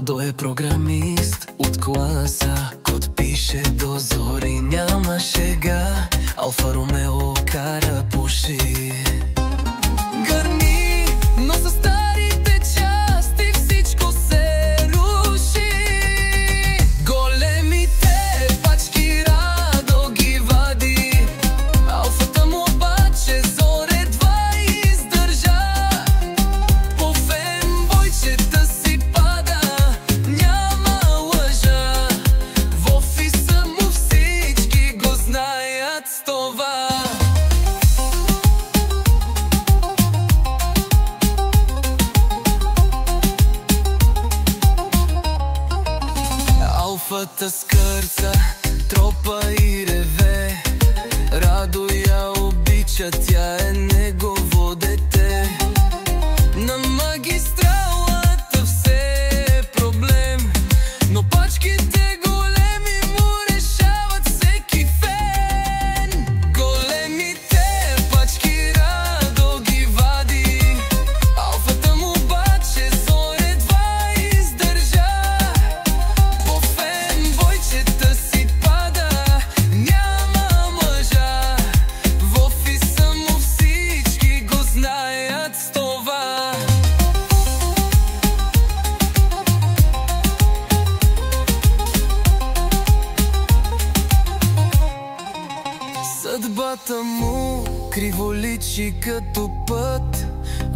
Радо е програмист от класа, код пише до зори, няма шега. Алфа Ромео кара пуши. Гърми, но с старите части всичко се руши. Големите пачки Радо ги вади, алфата му обаче зор едва издържа. По фенбойчета си пада, няма лъжа. В офиса му всички го знаят с това. Алфата скърца, тропа и реве. Радо я обича, тя е негово дете. На магистралата все е проблем, но пачките големи му решават всеки фен. Големите пачки Радо ги вади, алфата му обаче зор едва издържа. По фенбойчета си пада, няма мъжа. В офиса му всички го знаят с това. Съдбата му криволичи като път.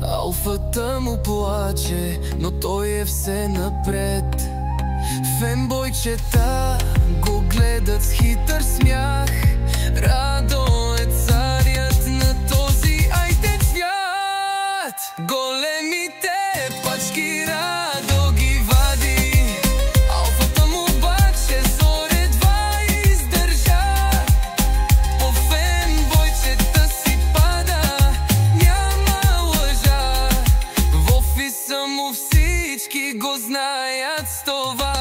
Алфата му плаче, но той е все напред. Фенбойчета го гледат с хитър смях. Радо е царят на този айтен свят. Големите пачки Радо ги вади, алфата му обаче зор едва издържа. По фенбойчета си пада, няма лъжа. В офиса му всички го знаят с това.